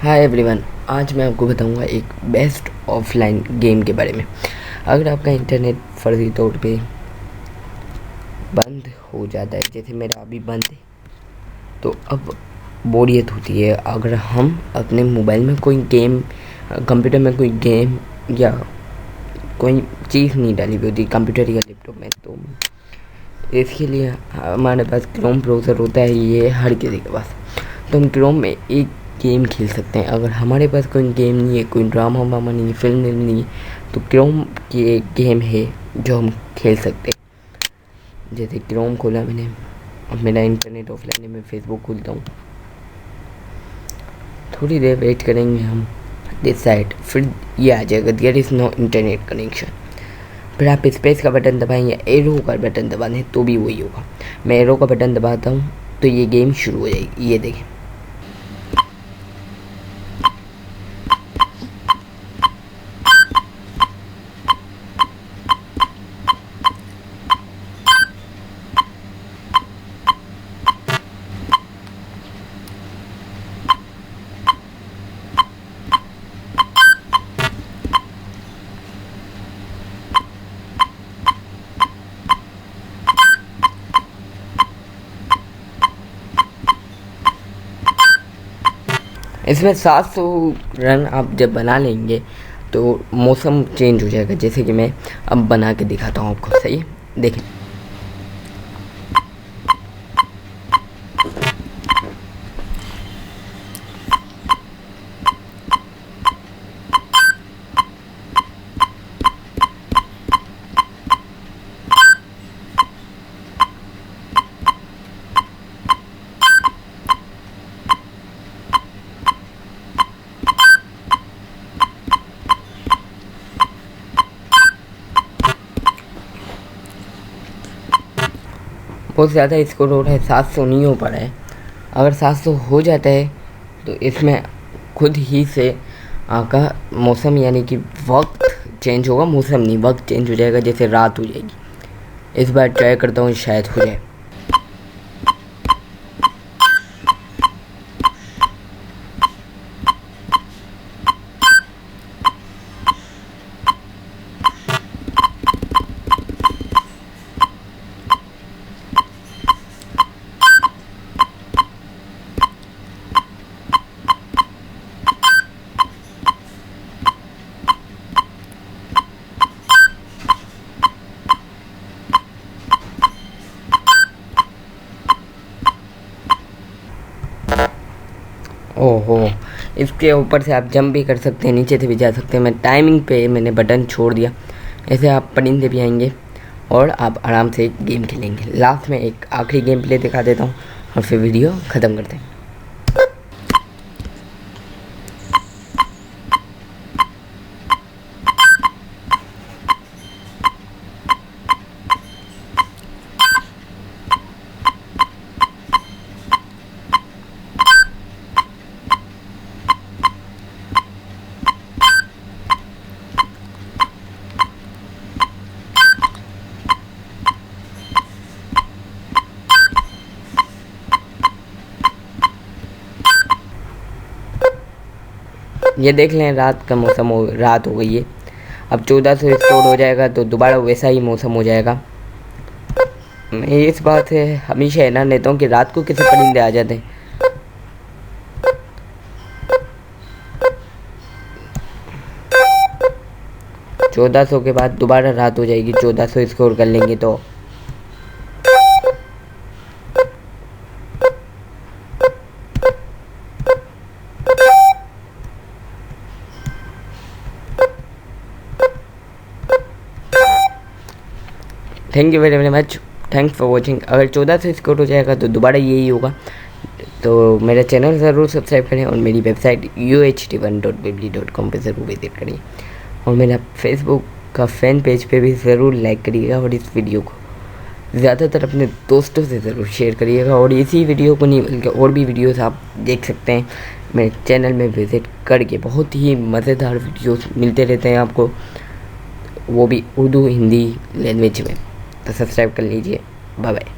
Hi everyone, आज मैं आपको बताऊंगा एक बेस्ट ऑफलाइन गेम के बारे में। अगर आपका इंटरनेट फर्जी तौर पे बंद हो जाता है, जैसे मेरा अभी बंद है, तो अब बोरियत होती है। अगर हम अपने मोबाइल में कोई गेम, कंप्यूटर में कोई गेम या कोई चीज़ नहीं डाली हुई होती कंप्यूटर या लैपटॉप में, तो इसके लिए हमारे पास क्रोम ब्राउज़र होता है। ये हर किसी के पास, तो हम क्रोम में एक गेम खेल सकते हैं। अगर हमारे पास कोई गेम नहीं है, कोई ड्रामा वामा नहीं है, फिल्म नहीं है, तो क्रोम की एक गेम है जो हम खेल सकते हैं। जैसे क्रोम खोला मैंने, अब मेरा इंटरनेट ऑफलाइन है, मैं फेसबुक खोलता हूँ, थोड़ी देर वेट करेंगे हम, दिस साइड, फिर ये आ जाएगा there is no internet connection. फिर आप स्पेस का बटन दबाएं या एरो का बटन दबा दें तो भी वही होगा। मैं एरो का बटन दबाता हूँ तो ये गेम शुरू हो जाएगी। ये देखें, इसमें 700 रन आप जब बना लेंगे तो मौसम चेंज हो जाएगा। जैसे कि मैं अब बना के दिखाता हूँ आपको, सही है, देखें। बहुत ज़्यादा स्कोर हो रहा है, 700 नहीं हो पा रहा है। अगर 700 हो जाता है तो इसमें खुद ही से आपका मौसम यानी कि वक्त चेंज होगा, मौसम नहीं वक्त चेंज हो जाएगा, जैसे रात हो जाएगी। इस बार ट्राई करता हूँ, शायद हो जाए। ओहो, इसके ऊपर से आप जंप भी कर सकते हैं, नीचे से भी जा सकते हैं। मैं टाइमिंग पे मैंने बटन छोड़ दिया, ऐसे आप परिंदे भी आएंगे और आप आराम से गेम खेलेंगे। लास्ट में एक आखिरी गेम प्ले दिखा देता हूँ और फिर वीडियो ख़त्म करते हैं। ये देख लें, रात का मौसम रात हो गई है। अब 1400 स्कोर हो जाएगा तो दोबारा वैसा ही मौसम हो जाएगा। मैं इस बात से हमेशा हैरान रहता हूँ कि रात को कैसे परिंदे आ जाते हैं। 1400 के बाद दोबारा रात हो जाएगी, 1400 स्कोर कर लेंगे तो thank you very much, thanks for watching. अगर 1400 स्कोर हो जाएगा तो दोबारा यही होगा। तो मेरा चैनल ज़रूर सब्सक्राइब करें और मेरी वेबसाइट uh1.weebly.com पे ज़रूर विजिट करिए, और मेरा फेसबुक का फ़ैन पेज पे भी ज़रूर लाइक करिएगा, और इस वीडियो को ज़्यादातर अपने दोस्तों से ज़रूर शेयर करिएगा। और इसी वीडियो को नहीं बल्कि और भी वीडियोस आप देख सकते हैं मेरे चैनल में विज़िट करके। बहुत ही मज़ेदार वीडियोस मिलते रहते हैं आपको, वो भी उर्दू हिंदी लैंग्वेज में। तो सब्सक्राइब कर लीजिए। Bye bye.